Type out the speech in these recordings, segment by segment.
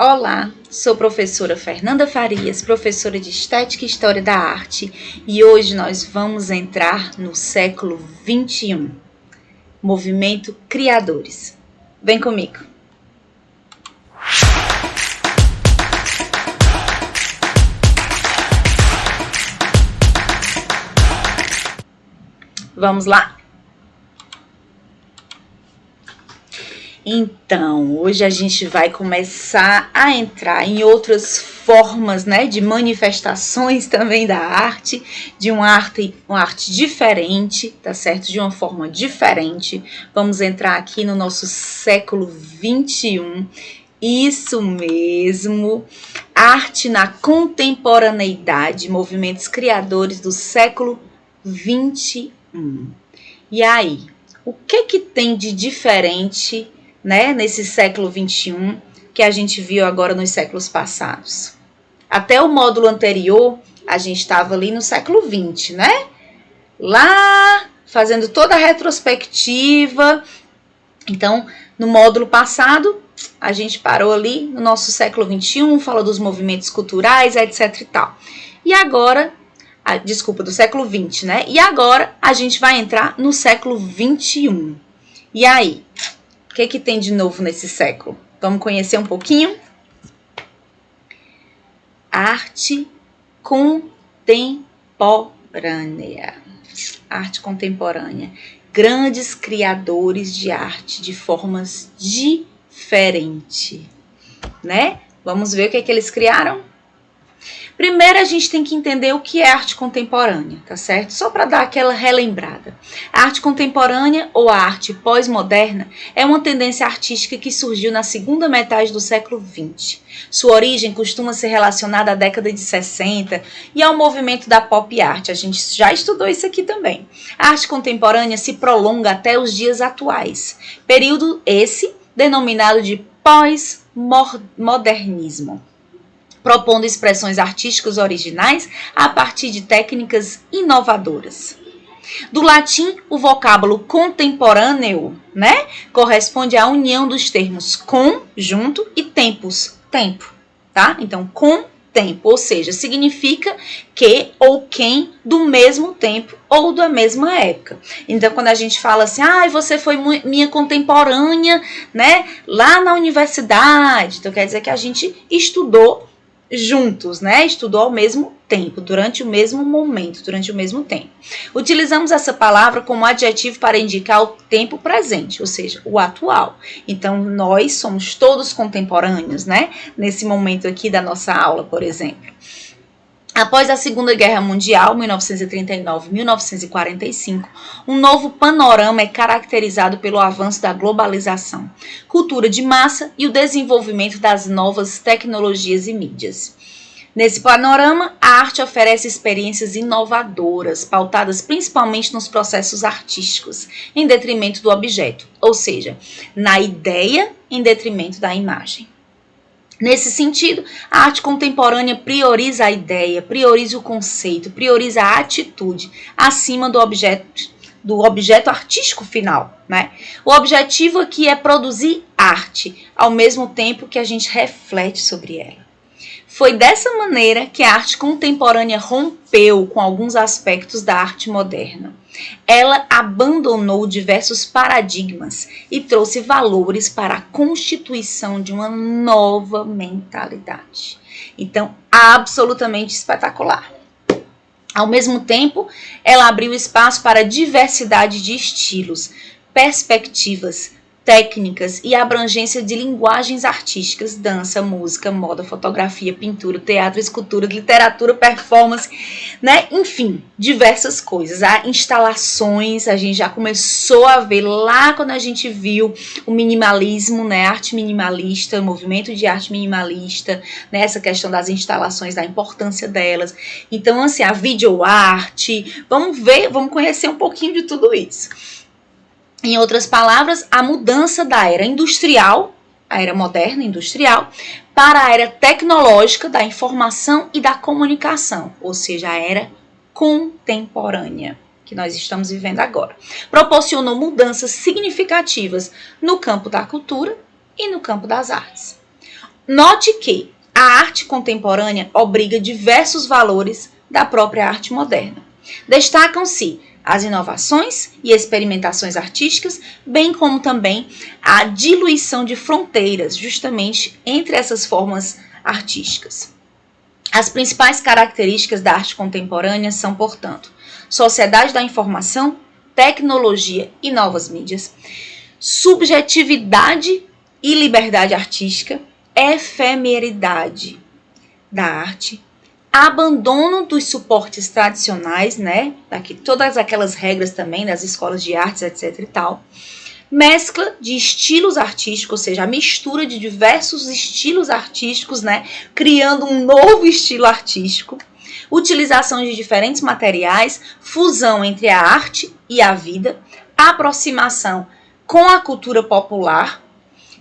Olá, sou professora Fernanda Farias, professora de Estética e História da Arte, e hoje nós vamos entrar no século XXI, Movimento Criadores. Vem comigo! Vamos lá? Então, hoje a gente vai começar a entrar em outras formas, né, de manifestações também da arte, de uma arte diferente, tá certo? De uma forma diferente. Vamos entrar aqui no nosso século XXI. Isso mesmo, arte na contemporaneidade, movimentos criadores do século XXI. E aí, o que tem de diferente, né, nesse século XXI que a gente viu agora nos séculos passados? Até o módulo anterior, a gente estava ali no século XX, né? Lá, fazendo toda a retrospectiva. Então, no módulo passado, a gente parou ali no nosso século XXI, falou dos movimentos culturais, etc e tal. E agora, do século XX, né? E agora a gente vai entrar no século XXI. E aí, o que tem de novo nesse século? Vamos conhecer um pouquinho? Arte contemporânea. Arte contemporânea. Grandes criadores de arte de formas diferentes, né? Vamos ver o que eles criaram? Primeiro a gente tem que entender o que é arte contemporânea, tá certo? Só para dar aquela relembrada. A arte contemporânea ou a arte pós-moderna é uma tendência artística que surgiu na segunda metade do século XX. Sua origem costuma ser relacionada à década de 60 e ao movimento da pop art. A gente já estudou isso aqui também. A arte contemporânea se prolonga até os dias atuais. Período esse denominado de pós-modernismo, propondo expressões artísticas originais a partir de técnicas inovadoras. Do latim, o vocábulo contemporâneo, né, corresponde à união dos termos com, junto, e tempus, tempo, tá? Então, com tempo, ou seja, significa que ou quem do mesmo tempo ou da mesma época. Então, quando a gente fala assim, você foi minha contemporânea, né, lá na universidade, então quer dizer que a gente estudou juntos, né? Estudou ao mesmo tempo, durante o mesmo momento, durante o mesmo tempo. Utilizamos essa palavra como adjetivo para indicar o tempo presente, ou seja, o atual. Então, nós somos todos contemporâneos, né? Nesse momento aqui da nossa aula, por exemplo. Após a Segunda Guerra Mundial, 1939-1945, um novo panorama é caracterizado pelo avanço da globalização, cultura de massa e o desenvolvimento das novas tecnologias e mídias. Nesse panorama, a arte oferece experiências inovadoras, pautadas principalmente nos processos artísticos, em detrimento do objeto, ou seja, na ideia em detrimento da imagem. Nesse sentido, a arte contemporânea prioriza a ideia, prioriza o conceito, prioriza a atitude acima do objeto artístico final, né? O objetivo aqui é produzir arte, ao mesmo tempo que a gente reflete sobre ela. Foi dessa maneira que a arte contemporânea rompeu com alguns aspectos da arte moderna. Ela abandonou diversos paradigmas e trouxe valores para a constituição de uma nova mentalidade. Então, absolutamente espetacular. Ao mesmo tempo, ela abriu espaço para diversidade de estilos, perspectivas, técnicas e abrangência de linguagens artísticas, dança, música, moda, fotografia, pintura, teatro, escultura, literatura, performance, né? Enfim, diversas coisas. Há instalações, a gente já começou a ver lá quando a gente viu o minimalismo, né? Arte minimalista, movimento de arte minimalista, né? Essa questão das instalações, da importância delas. Então, assim, a videoarte, vamos conhecer um pouquinho de tudo isso. Em outras palavras, a mudança da era industrial, a era moderna industrial, para a era tecnológica da informação e da comunicação, ou seja, a era contemporânea, que nós estamos vivendo agora. Proporcionou mudanças significativas no campo da cultura e no campo das artes. Note que a arte contemporânea obriga diversos valores da própria arte moderna. Destacam-se as inovações e experimentações artísticas, bem como também a diluição de fronteiras, justamente entre essas formas artísticas. As principais características da arte contemporânea são, portanto, sociedade da informação, tecnologia e novas mídias, subjetividade e liberdade artística, efemeridade da arte, abandono dos suportes tradicionais, né? Daqui, todas aquelas regras também das escolas de artes, etc. e tal. Mescla de estilos artísticos, ou seja, a mistura de diversos estilos artísticos, né? Criando um novo estilo artístico. Utilização de diferentes materiais, fusão entre a arte e a vida, aproximação com a cultura popular,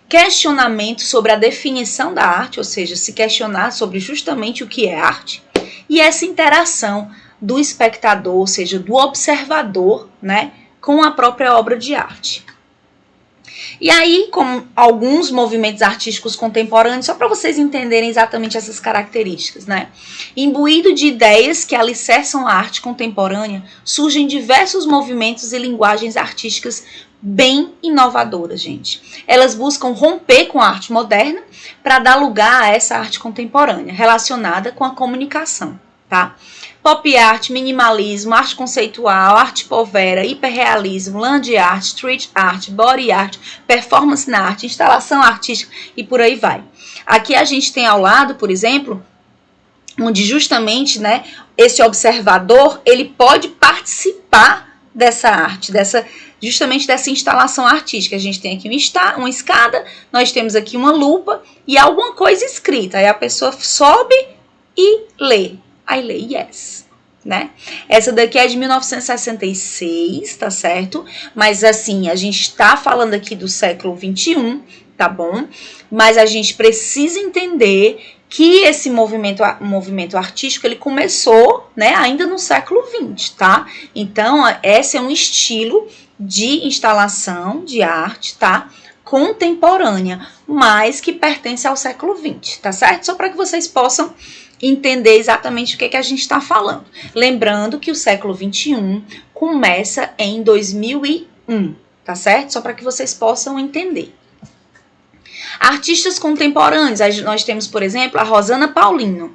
questionamento sobre a definição da arte, ou seja, se questionar sobre justamente o que é arte, e essa interação do espectador, ou seja, do observador, né, com a própria obra de arte. E aí, com alguns movimentos artísticos contemporâneos, só para vocês entenderem exatamente essas características, né? Imbuído de ideias que alicerçam a arte contemporânea, surgem diversos movimentos e linguagens artísticas bem inovadoras, gente. Elas buscam romper com a arte moderna para dar lugar a essa arte contemporânea, relacionada com a comunicação, tá? Pop art, minimalismo, arte conceitual, arte povera, hiperrealismo, land art, street art, body art, performance na arte, instalação artística e por aí vai. Aqui a gente tem ao lado, por exemplo, onde justamente, né, esse observador, ele pode participar dessa arte, justamente dessa instalação artística. A gente tem aqui uma escada, nós temos aqui uma lupa e alguma coisa escrita. Aí a pessoa sobe e lê. Aí lê yes, né? Essa daqui é de 1966, tá certo? Mas assim, a gente está falando aqui do século 21, tá bom? Mas a gente precisa entender que esse movimento artístico, ele começou, né, ainda no século 20, tá? Então, esse é um estilo de instalação de arte, tá? Contemporânea, mas que pertence ao século 20, tá certo? Só para que vocês possam entender exatamente o que a gente está falando. Lembrando que o século 21 começa em 2001, tá certo? Só para que vocês possam entender. Artistas contemporâneos, nós temos, por exemplo, a Rosana Paulino.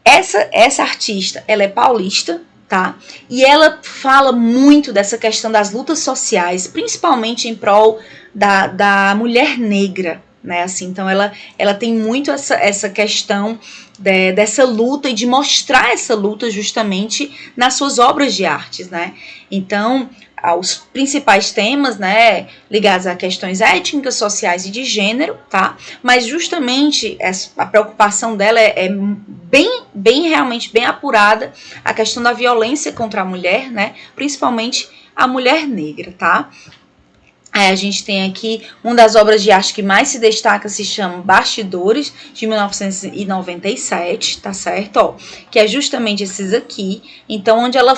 Essa artista, ela é paulista, tá? E ela fala muito dessa questão das lutas sociais, principalmente em prol da mulher negra, né? Assim, então ela tem muito essa questão dessa luta e de mostrar essa luta justamente nas suas obras de artes, né? Então, os principais temas, né, ligados a questões étnicas, sociais e de gênero, tá? Mas justamente a preocupação dela é realmente bem apurada, a questão da violência contra a mulher, né? Principalmente a mulher negra, tá? Aí a gente tem aqui uma das obras de arte que mais se destaca, se chama Bastidores, de 1997, tá certo? Ó, que é justamente esses aqui. Então, onde ela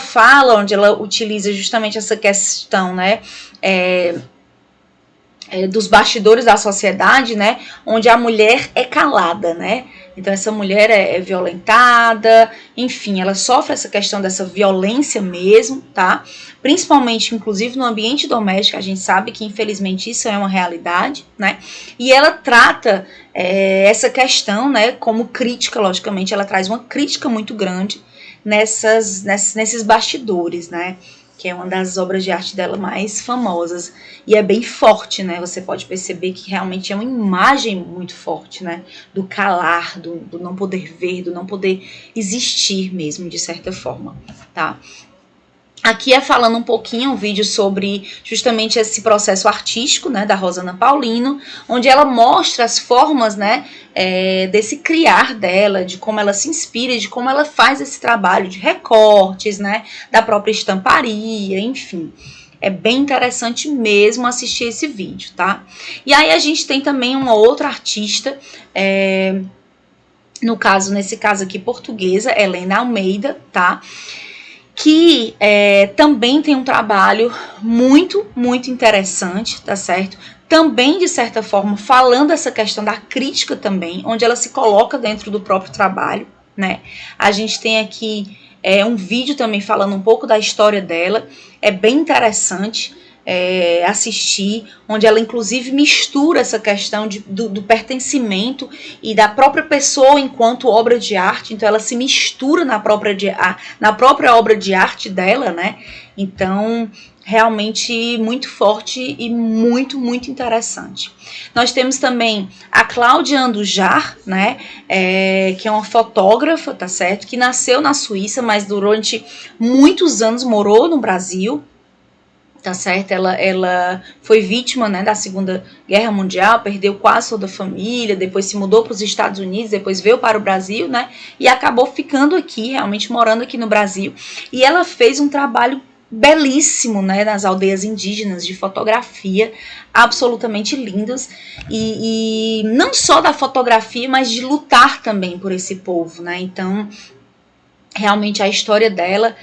utiliza justamente essa questão, né, dos bastidores da sociedade, né, onde a mulher é calada, né? Então, essa mulher é violentada, enfim, ela sofre essa questão dessa violência mesmo, tá? Principalmente, inclusive, no ambiente doméstico, a gente sabe que, infelizmente, isso é uma realidade, né? E ela trata essa questão, né, como crítica, logicamente, ela traz uma crítica muito grande nesses bastidores, né? Que é uma das obras de arte dela mais famosas. E é bem forte, né? Você pode perceber que realmente é uma imagem muito forte, né? Do calar, do não poder ver, do não poder existir mesmo, de certa forma, tá? Aqui é falando um pouquinho, um vídeo sobre justamente esse processo artístico, né, da Rosana Paulino, onde ela mostra as formas, né, desse criar dela, de como ela se inspira, de como ela faz esse trabalho de recortes, né, da própria estamparia, enfim. É bem interessante mesmo assistir esse vídeo, tá? E aí a gente tem também uma outra artista, nesse caso aqui portuguesa, Helena Almeida, tá? Que também tem um trabalho muito, muito interessante, tá certo? também, de certa forma, falando essa questão da crítica também, onde ela se coloca dentro do próprio trabalho, né? A gente tem aqui um vídeo também falando um pouco da história dela, é bem interessante assistir, onde ela inclusive mistura essa questão do pertencimento e da própria pessoa enquanto obra de arte, então ela se mistura na própria obra de arte dela, né? Então, realmente muito forte e muito, muito interessante. Nós temos também a Cláudia Andujar, né, que é uma fotógrafa, tá certo? Que nasceu na Suíça, mas durante muitos anos morou no Brasil, tá certo? Ela foi vítima, né, da Segunda Guerra Mundial, perdeu quase toda a família, depois se mudou para os Estados Unidos, depois veio para o Brasil, né, e acabou ficando aqui, realmente morando aqui no Brasil. E ela fez um trabalho belíssimo, né, nas aldeias indígenas, de fotografia, absolutamente lindas, e não só da fotografia, mas de lutar também por esse povo, né? Então, realmente a história dela,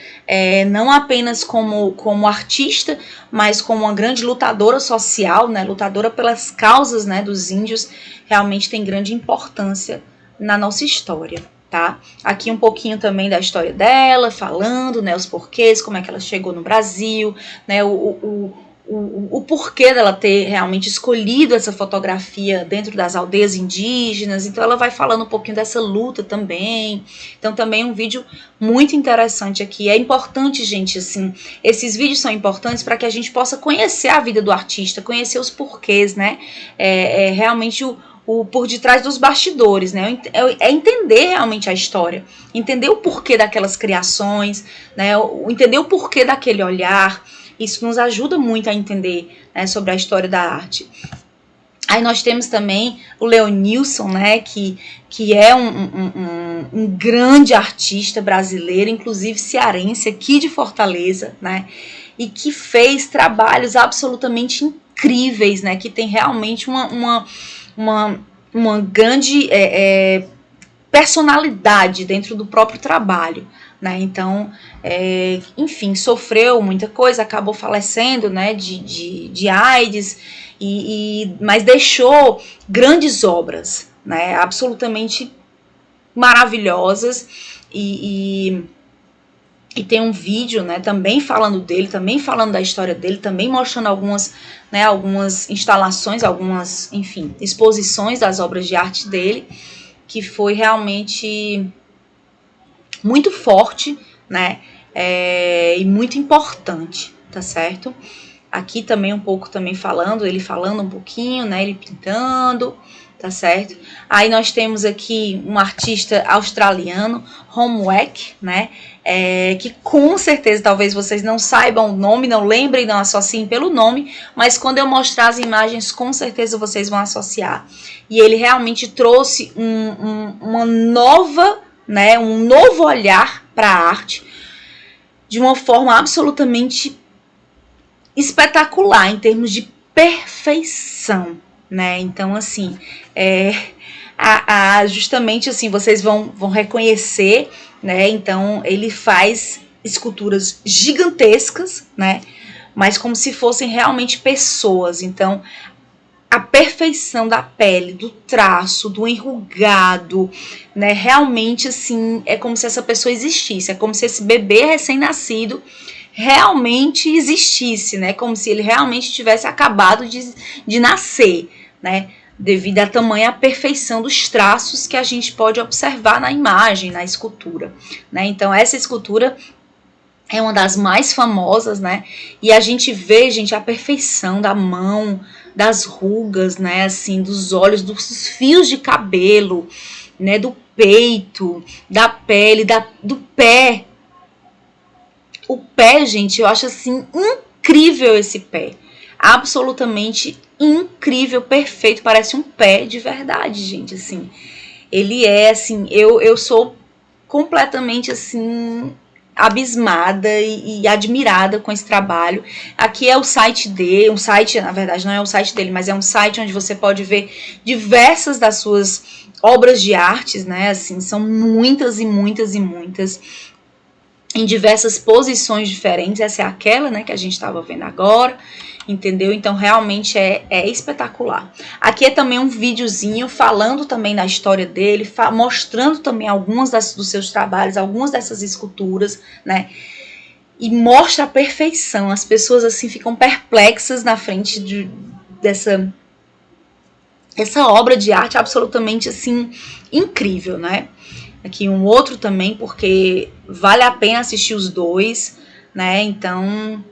não apenas como artista, mas como uma grande lutadora social, né, lutadora pelas causas, né, dos índios, realmente tem grande importância na nossa história. Tá? Aqui um pouquinho também da história dela, falando, né, os porquês, como é que ela chegou no Brasil, né, o porquê dela ter realmente escolhido essa fotografia dentro das aldeias indígenas. Então ela vai falando um pouquinho dessa luta também. Então também um vídeo muito interessante aqui. É importante, gente, assim, esses vídeos são importantes para que a gente possa conhecer a vida do artista, conhecer os porquês, né, realmente o por detrás dos bastidores, né? É entender realmente a história, entender o porquê daquelas criações, né? Entender o porquê daquele olhar. Isso nos ajuda muito a entender, né, sobre a história da arte. Aí nós temos também o Leonilson, né, que é um grande artista brasileiro, inclusive cearense, aqui de Fortaleza, né, e que fez trabalhos absolutamente incríveis, né, que tem realmente uma grande personalidade dentro do próprio trabalho, né? Então, enfim, sofreu muita coisa, acabou falecendo, né, de AIDS, mas deixou grandes obras, né, absolutamente maravilhosas, e tem um vídeo, né, também falando dele, também falando da história dele, também mostrando algumas instalações, algumas, enfim, exposições das obras de arte dele, que foi realmente muito forte, né, e muito importante, tá certo? Aqui também um pouco também ele falando um pouquinho, né, ele pintando, tá certo? Aí nós temos aqui um artista australiano, Homework, né, que com certeza talvez vocês não saibam o nome, não lembrem, não associem pelo nome, mas quando eu mostrar as imagens, com certeza vocês vão associar. E ele realmente trouxe uma nova, né, um novo olhar para a arte, de uma forma absolutamente espetacular, em termos de perfeição, né? Então, assim, justamente assim, vocês vão reconhecer, né? Então, ele faz esculturas gigantescas, né? Mas como se fossem realmente pessoas. Então, a perfeição da pele, do traço, do enrugado, né? Realmente, assim, é como se essa pessoa existisse. É como se esse bebê recém-nascido realmente existisse, né? Como se ele realmente tivesse acabado de nascer, né? Devido à tamanha perfeição dos traços que a gente pode observar na imagem, na escultura, né? Então, essa escultura é uma das mais famosas, né? E a gente vê, gente, a perfeição da mão, das rugas, né? Assim, dos olhos, dos fios de cabelo, né? Do peito, da pele, do pé. O pé, gente, eu acho assim incrível esse pé. Absolutamente incrível, perfeito. Parece um pé de verdade, gente, assim. Ele é, assim, eu sou completamente, assim, abismada e admirada com esse trabalho. Aqui é o site dele, um site, na verdade não é o site dele, mas é um site onde você pode ver diversas das suas obras de artes, né, assim, são muitas e muitas e muitas, em diversas posições diferentes. Essa é aquela, né, que a gente estava vendo agora. entendeu? Então realmente é espetacular. Aqui é também um videozinho falando também da história dele, mostrando também alguns dos seus trabalhos, algumas dessas esculturas, né? E mostra a perfeição. As pessoas assim ficam perplexas na frente dessa obra de arte absolutamente assim incrível, né? Aqui um outro também, porque vale a pena assistir os dois, né? Então,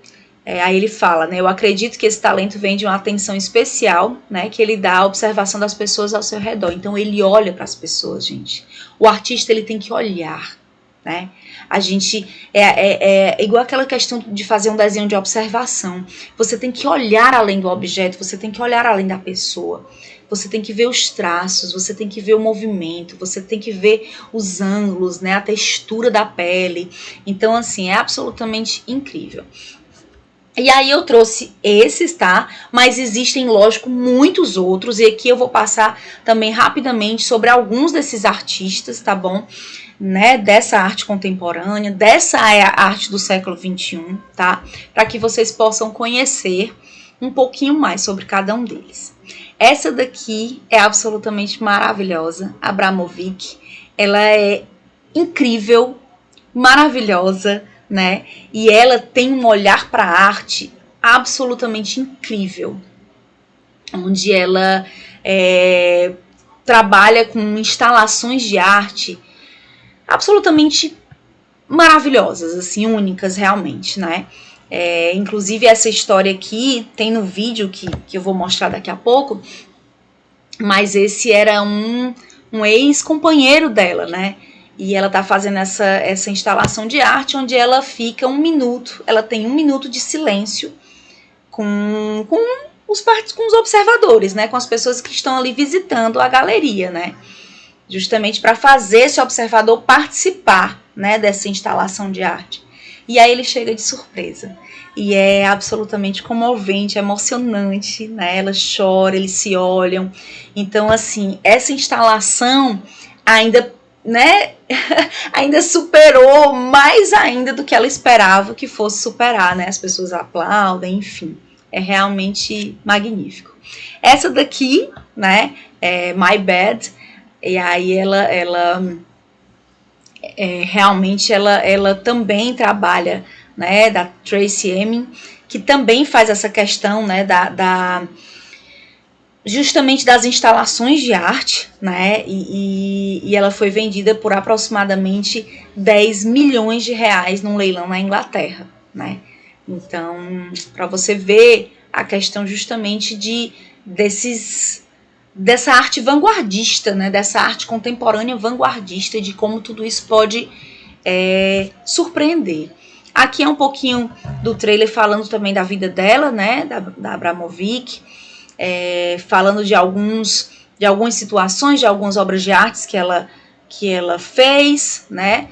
aí ele fala, né? Eu acredito que esse talento vem de uma atenção especial, né? Que ele dá à observação das pessoas ao seu redor. Então, ele olha para as pessoas, gente. O artista, ele tem que olhar, né? A gente é igual aquela questão de fazer um desenho de observação. Você tem que olhar além do objeto, você tem que olhar além da pessoa. Você tem que ver os traços, você tem que ver o movimento, você tem que ver os ângulos, né, a textura da pele. Então, assim, é absolutamente incrível. E aí eu trouxe esses, tá? Mas existem, lógico, muitos outros. E aqui eu vou passar também rapidamente sobre alguns desses artistas, tá bom? Né, dessa arte contemporânea, dessa arte do século XXI, tá? Para que vocês possam conhecer um pouquinho mais sobre cada um deles. Essa daqui é absolutamente maravilhosa, Abramovic. Ela é incrível, maravilhosa, né? E ela tem um olhar para a arte absolutamente incrível, onde ela trabalha com instalações de arte absolutamente maravilhosas, assim, únicas realmente, né? Inclusive essa história aqui tem no vídeo que eu vou mostrar daqui a pouco, mas esse era um ex-companheiro dela, né? E ela tá fazendo essa instalação de arte onde ela fica 1 minuto, ela tem 1 minuto de silêncio com os observadores, né? Com as pessoas que estão ali visitando a galeria, né? Justamente para fazer esse observador participar, né, dessa instalação de arte. E aí ele chega de surpresa. E é absolutamente comovente, emocionante, né? Ela chora, eles se olham. Então, assim, essa instalação ainda, né, ainda superou mais ainda do que ela esperava que fosse superar, né? As pessoas aplaudem, enfim. É realmente magnífico. Essa daqui, né, é My Bad. E aí realmente ela também trabalha, né, da Tracey Emin, que também faz essa questão, né, justamente das instalações de arte, né, e ela foi vendida por aproximadamente 10 milhões de reais num leilão na Inglaterra, né. Então, para você ver a questão justamente dessa arte vanguardista, né, dessa arte contemporânea vanguardista, de como tudo isso pode surpreender. Aqui é um pouquinho do trailer falando também da vida dela, né, da Abramovic, falando de algumas situações, de algumas obras de artes que ela fez, né.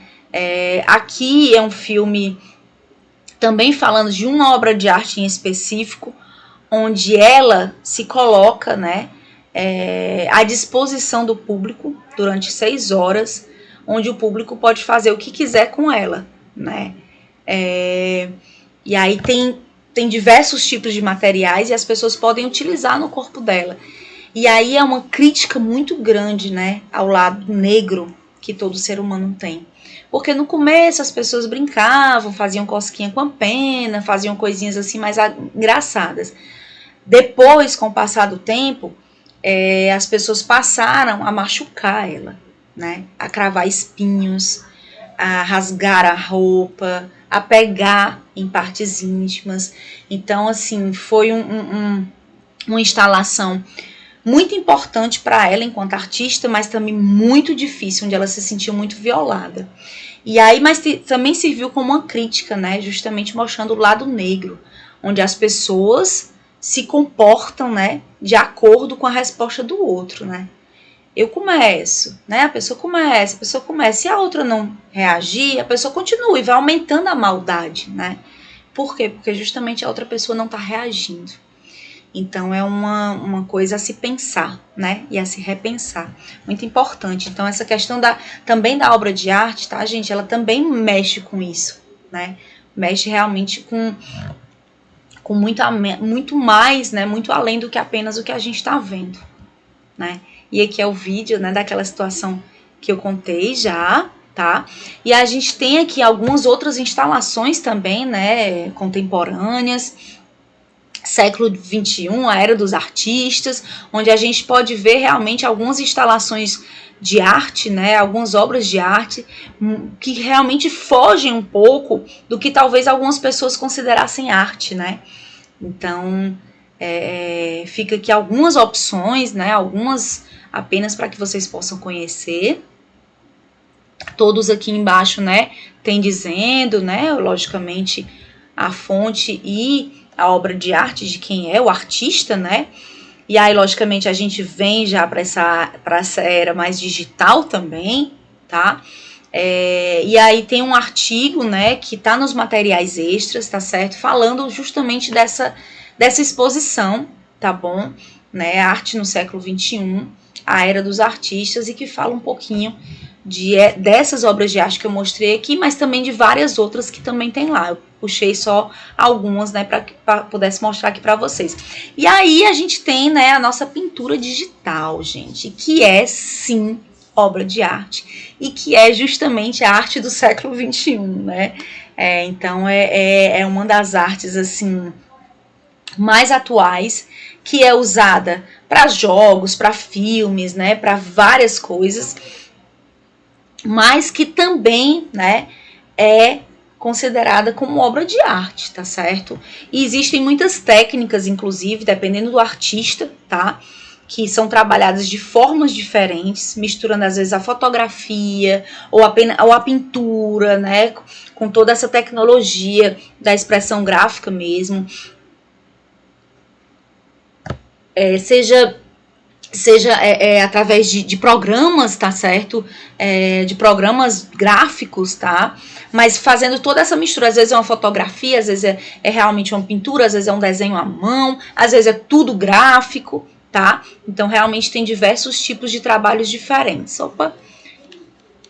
Aqui é um filme também falando de uma obra de arte em específico, onde ela se coloca, né, à disposição do público durante 6 horas, onde o público pode fazer o que quiser com ela, né? E aí tem diversos tipos de materiais e as pessoas podem utilizar no corpo dela. E aí é uma crítica muito grande, né, ao lado negro que todo ser humano tem. Porque no começo as pessoas brincavam, faziam cosquinha com a pena, faziam coisinhas assim mais engraçadas. Depois, com o passar do tempo, as pessoas passaram a machucar ela, né? A cravar espinhos, a rasgar a roupa, a pegar em partes íntimas. Então, assim, foi uma instalação muito importante para ela enquanto artista, mas também muito difícil, onde ela se sentiu muito violada. E aí, mas também serviu como uma crítica, né? Justamente mostrando o lado negro, onde as pessoas se comportam, né, de acordo com a resposta do outro, né? Eu começo, né? A pessoa começa, e a outra não reagir, a pessoa continua e vai aumentando a maldade, né? Por quê? Porque justamente a outra pessoa não está reagindo. Então é uma coisa a se pensar, né? E a se repensar. Muito importante. Então essa questão também da obra de arte, tá, gente? Ela também mexe com isso, né? Mexe realmente com com muito mais, né, muito além do que apenas o que a gente está vendo, né? E aqui é o vídeo, né, daquela situação que eu contei já, tá? E a gente tem aqui algumas outras instalações também, né, contemporâneas, século XXI, a era dos artistas, onde a gente pode ver realmente algumas instalações de arte, né, algumas obras de arte que realmente fogem um pouco do que talvez algumas pessoas considerassem arte, né? Então, fica aqui algumas opções, né, algumas apenas para que vocês possam conhecer. Todos aqui embaixo, né, tem dizendo, né, logicamente, a fonte e a obra de arte de quem é o artista, né? E aí, logicamente, a gente vem já para essa era mais digital também, tá? E aí tem um artigo, né, que tá nos materiais extras, tá certo? Falando justamente dessa exposição, tá bom? Né, arte no século XXI, a era dos artistas, e que fala um pouquinho dessas obras de arte que eu mostrei aqui, mas também de várias outras que também tem lá. Eu puxei só algumas, né, para pudesse mostrar aqui para vocês. E aí a gente tem, né, a nossa pintura digital, gente, que é sim obra de arte e que é justamente a arte do século XXI, né? Então é uma das artes assim mais atuais, que é usada para jogos, para filmes, né, para várias coisas, mas que também, né, é considerada como obra de arte, tá certo? E existem muitas técnicas, inclusive, dependendo do artista, tá? Que são trabalhadas de formas diferentes, misturando às vezes a fotografia ou a pintura, né? Com toda essa tecnologia da expressão gráfica mesmo. Seja através de programas, tá certo? De programas gráficos, tá? Mas fazendo toda essa mistura, às vezes é uma fotografia, às vezes é realmente uma pintura, às vezes é um desenho à mão, às vezes é tudo gráfico, tá? Então realmente tem diversos tipos de trabalhos diferentes. Opa!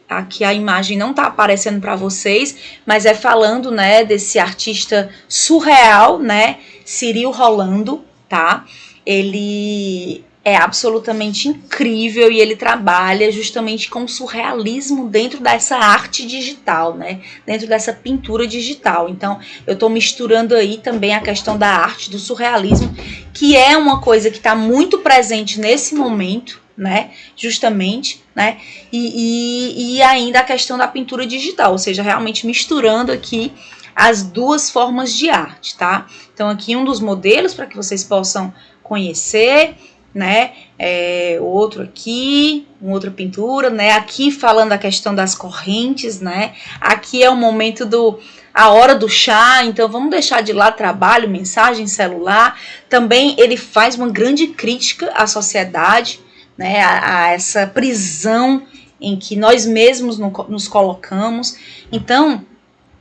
Aqui a imagem não tá aparecendo para vocês, mas é falando, né, desse artista surreal, né, Cyril Rolando, tá? Ele é absolutamente incrível e ele trabalha justamente com o surrealismo dentro dessa arte digital, né? Dentro dessa pintura digital. Então, eu estou misturando aí também a questão da arte, do surrealismo, que é uma coisa que está muito presente nesse momento, né? Justamente, né? E ainda a questão da pintura digital, ou seja, realmente misturando aqui as duas formas de arte, tá? Então, aqui um dos modelos para que vocês possam conhecer, né, outro aqui, uma outra pintura, né, aqui falando a questão das correntes, né, aqui é o momento a hora do chá, então vamos deixar de lado trabalho, mensagem, celular. Também ele faz uma grande crítica à sociedade, né, a essa prisão em que nós mesmos nos colocamos. Então,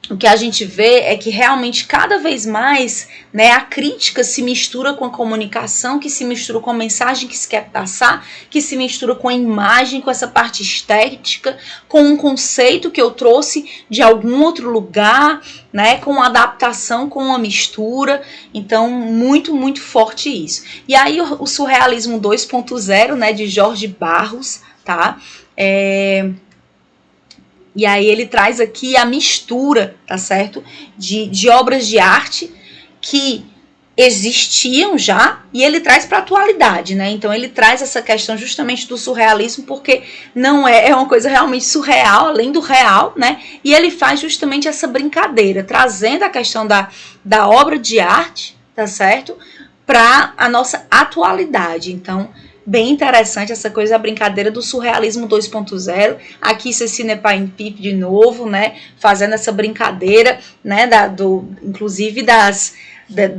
o que a gente vê é que realmente cada vez mais, né, a crítica se mistura com a comunicação, que se mistura com a mensagem que se quer passar, que se mistura com a imagem, com essa parte estética, com um conceito que eu trouxe de algum outro lugar, né, com adaptação, com uma mistura. Então, muito, muito forte isso. E aí o surrealismo 2.0, né, de Jorge Barros, tá? E aí ele traz aqui a mistura, tá certo? De obras de arte que existiam já e ele traz para a atualidade, né? Então ele traz essa questão justamente do surrealismo, porque não é uma coisa realmente surreal, além do real, né? E ele faz justamente essa brincadeira, trazendo a questão da obra de arte, tá certo? Para a nossa atualidade. Então, bem interessante essa coisa, a brincadeira do surrealismo 2.0. Aqui Cecília Paim-Pipe de novo, né, fazendo essa brincadeira, né, inclusive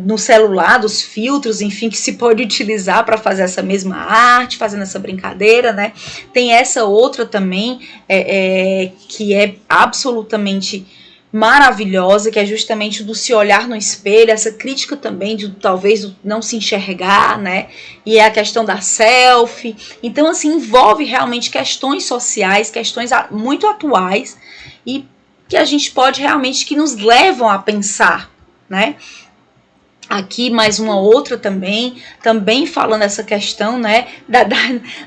no celular, dos filtros, enfim, que se pode utilizar para fazer essa mesma arte, fazendo essa brincadeira, né. Tem essa outra também, que é absolutamente maravilhosa, que é justamente do se olhar no espelho, essa crítica também de talvez não se enxergar, né, e é a questão da selfie. Então, assim, envolve realmente questões sociais, questões muito atuais e que a gente pode realmente, que nos levam a pensar, né, Aqui mais uma outra também falando essa questão, né,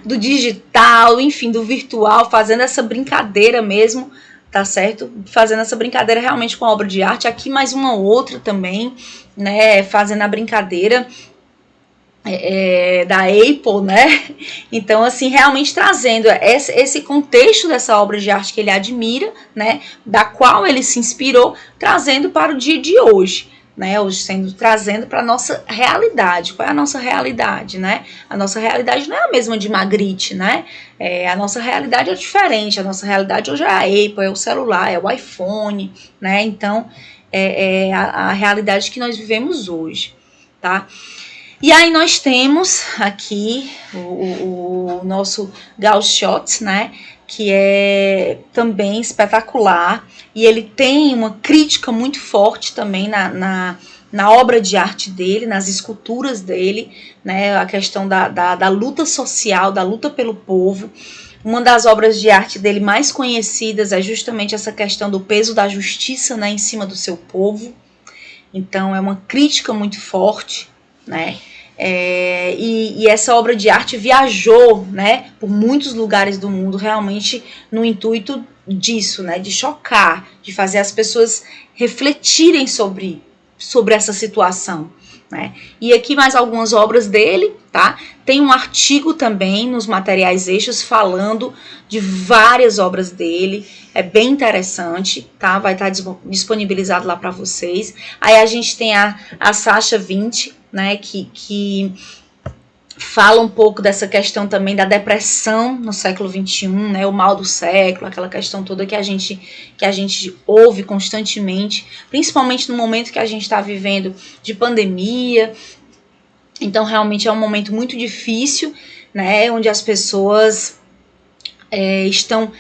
do digital, enfim, do virtual, fazendo essa brincadeira mesmo, tá certo? Fazendo essa brincadeira realmente com a obra de arte. Aqui mais uma outra também, né, fazendo a brincadeira da Apple, né? Então, assim, realmente trazendo esse contexto dessa obra de arte que ele admira, né, da qual ele se inspirou, trazendo para o dia de hoje. Né, hoje trazendo para a nossa realidade. Qual é a nossa realidade, né? A nossa realidade não é a mesma de Magritte, né? A nossa realidade é diferente. A nossa realidade hoje é a Apple, é o celular, é o iPhone, né? Então, a realidade que nós vivemos hoje, tá? E aí nós temos aqui o nosso Gauchot, né? Que é também espetacular, e ele tem uma crítica muito forte também na obra de arte dele, nas esculturas dele, né, a questão da luta social, da luta pelo povo. Uma das obras de arte dele mais conhecidas é justamente essa questão do peso da justiça, né, em cima do seu povo. Então é uma crítica muito forte, né? E essa obra de arte viajou, né, por muitos lugares do mundo, realmente no intuito disso, né, de chocar, de fazer as pessoas refletirem sobre essa situação, né. E aqui mais algumas obras dele, tá? Tem um artigo também nos materiais eixos falando de várias obras dele, é bem interessante, tá? Vai estar disponibilizado lá para vocês. Aí a gente tem a Sasha 20, né, que fala um pouco dessa questão também da depressão no século XXI, né, o mal do século, aquela questão toda que a gente ouve constantemente, principalmente no momento que a gente está vivendo de pandemia. Então, realmente é um momento muito difícil, né, onde as pessoas estão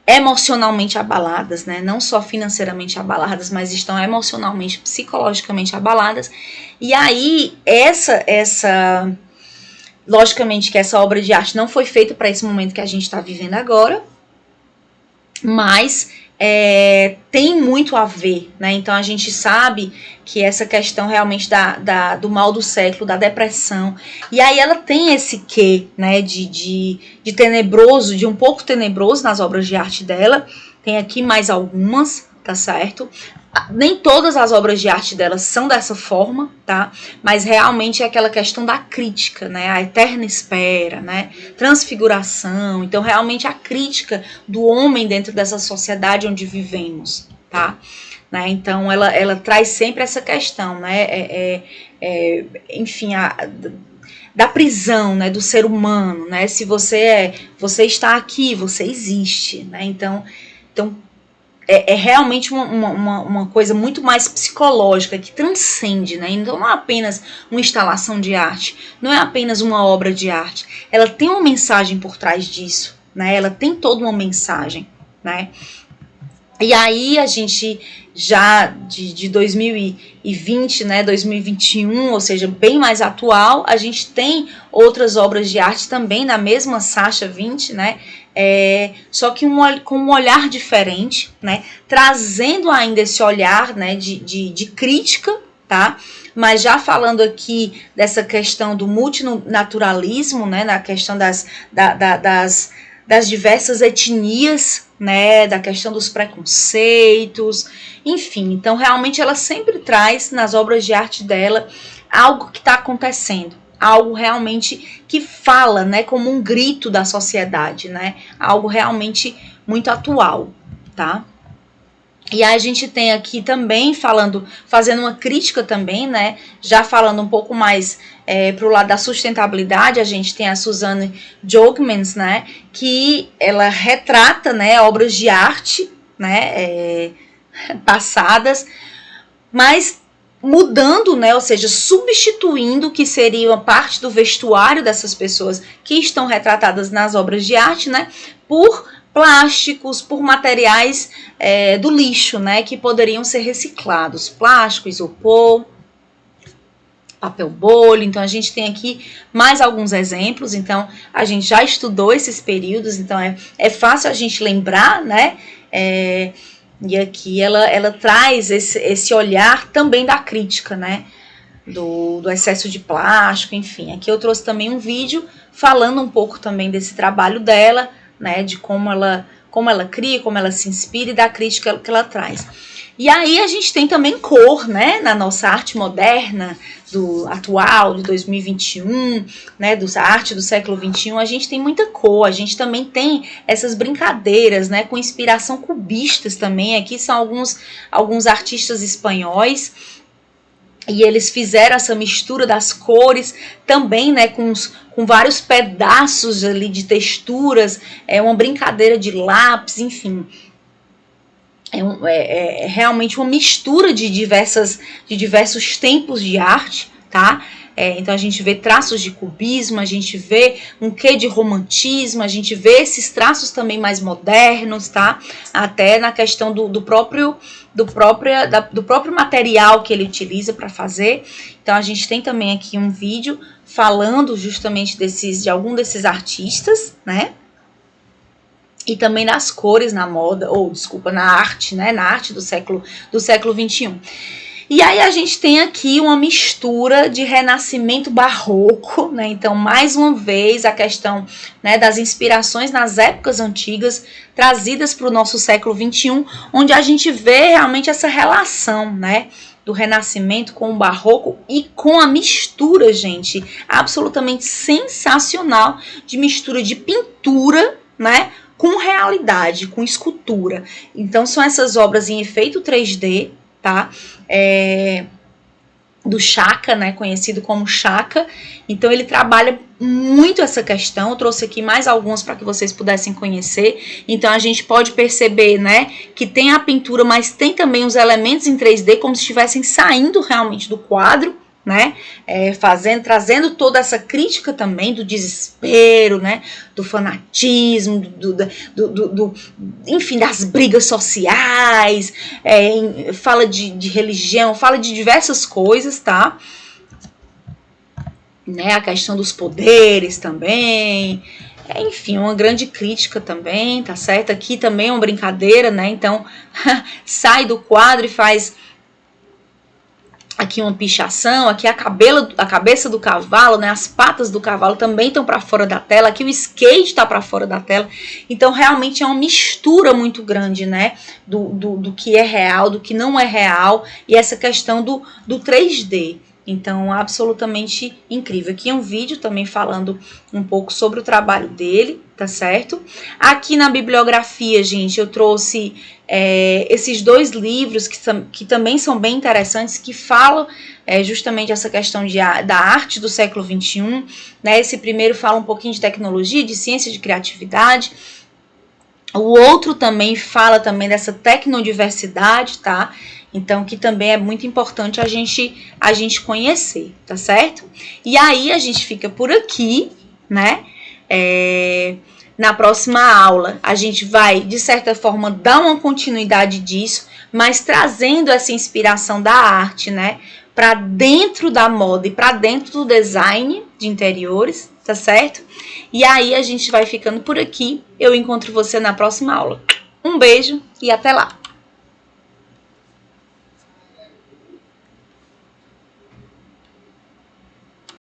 emocionalmente abaladas, né? Não só financeiramente abaladas, mas estão emocionalmente, psicologicamente abaladas. E aí, logicamente que essa obra de arte não foi feita para esse momento que a gente está vivendo agora, mas tem muito a ver, né? Então a gente sabe que essa questão realmente do mal do século, da depressão, e aí ela tem esse quê, né, de tenebroso, de um pouco tenebroso nas obras de arte dela. Tem aqui mais algumas, tá certo? Nem todas as obras de arte dela são dessa forma, tá? Mas realmente é aquela questão da crítica, né? A eterna espera, né? Transfiguração. Então, realmente a crítica do homem dentro dessa sociedade onde vivemos, tá? Né? Então, ela traz sempre essa questão, né? Enfim, da prisão, né? Do ser humano, né? Se você está aqui, você existe, né? Então é realmente uma coisa muito mais psicológica, que transcende, né? Então não é apenas uma instalação de arte, não é apenas uma obra de arte, ela tem uma mensagem por trás disso, né? Ela tem toda uma mensagem, né? E aí a gente já de 2020, né, 2021, ou seja, bem mais atual, a gente tem outras obras de arte também na mesma Sasha 20, né, só que com um olhar diferente, né, trazendo ainda esse olhar, né, de crítica, tá? Mas já falando aqui dessa questão do multinaturalismo, né, na questão das diversas etnias, né, da questão dos preconceitos, enfim. Então, realmente, ela sempre traz nas obras de arte dela algo que está acontecendo, algo realmente que fala, né, como um grito da sociedade, né, algo realmente muito atual, tá? E aí a gente tem aqui também fazendo uma crítica também, né, já falando um pouco mais para o lado da sustentabilidade, a gente tem a Suzanne Jogmans, né, que ela retrata, né, obras de arte, né, passadas, mas mudando, né, ou seja, substituindo o que seria uma parte do vestuário dessas pessoas que estão retratadas nas obras de arte, né, por plásticos, por materiais do lixo, né, que poderiam ser reciclados, plástico, isopor, papel bolha. Então a gente tem aqui mais alguns exemplos. Então a gente já estudou esses períodos, então é fácil a gente lembrar, né, e aqui ela traz esse olhar também da crítica, né, do excesso de plástico, enfim. Aqui eu trouxe também um vídeo falando um pouco também desse trabalho dela, né, de como ela cria, como ela se inspira e da crítica que ela traz. E aí a gente tem também cor, né, na nossa arte moderna, do atual, de 2021, né, da arte do século 21, a gente tem muita cor, a gente também tem essas brincadeiras, né, com inspiração cubistas também. Aqui são alguns artistas espanhóis, e eles fizeram essa mistura das cores também, né, com vários pedaços ali de texturas, uma brincadeira de lápis, enfim. É realmente uma mistura de diversos tempos de arte, tá? Então a gente vê traços de cubismo, a gente vê um quê de romantismo, a gente vê esses traços também mais modernos, tá? Até na questão do próprio material que ele utiliza para fazer. Então a gente tem também aqui um vídeo falando justamente de algum desses artistas, né? E também nas cores na moda, na arte, né? Na arte do século XXI. E aí a gente tem aqui uma mistura de renascimento barroco, né? Então, mais uma vez, a questão, né, das inspirações nas épocas antigas trazidas para o nosso século XXI, onde a gente vê realmente essa relação, né, do renascimento com o barroco e com a mistura, gente, absolutamente sensacional, de mistura de pintura, né, com realidade, com escultura. Então, são essas obras em efeito 3D, tá? Do Chaka, né? Conhecido como Chaka. Então, ele trabalha muito essa questão. Eu trouxe aqui mais alguns para que vocês pudessem conhecer. Então, a gente pode perceber, né, que tem a pintura, mas tem também os elementos em 3D, como se estivessem saindo realmente do quadro, né, trazendo toda essa crítica também do desespero, né, do fanatismo, enfim, das brigas sociais, fala de religião, fala de diversas coisas, tá, né, a questão dos poderes também, enfim, uma grande crítica também, tá certo? Aqui também é uma brincadeira, né, então sai do quadro e faz aqui uma pichação, aqui a cabeça do cavalo, né, as patas do cavalo também estão para fora da tela, aqui o skate está para fora da tela. Então realmente é uma mistura muito grande, né, do que é real, do que não é real, e essa questão do 3D. Então, absolutamente incrível. Aqui é um vídeo também falando um pouco sobre o trabalho dele, tá certo? Aqui na bibliografia, gente, eu trouxe esses dois livros que também são bem interessantes, que falam justamente essa questão da arte do século XXI, né? Esse primeiro fala um pouquinho de tecnologia, de ciência, de criatividade. O outro também fala também dessa tecnodiversidade, tá? Então, que também é muito importante a gente conhecer, tá certo? E aí, a gente fica por aqui, né? Na próxima aula, a gente vai, de certa forma, dar uma continuidade disso, mas trazendo essa inspiração da arte, né? Para dentro da moda e para dentro do design de interiores, tá certo? E aí, a gente vai ficando por aqui. Eu encontro você na próxima aula. Um beijo e até lá!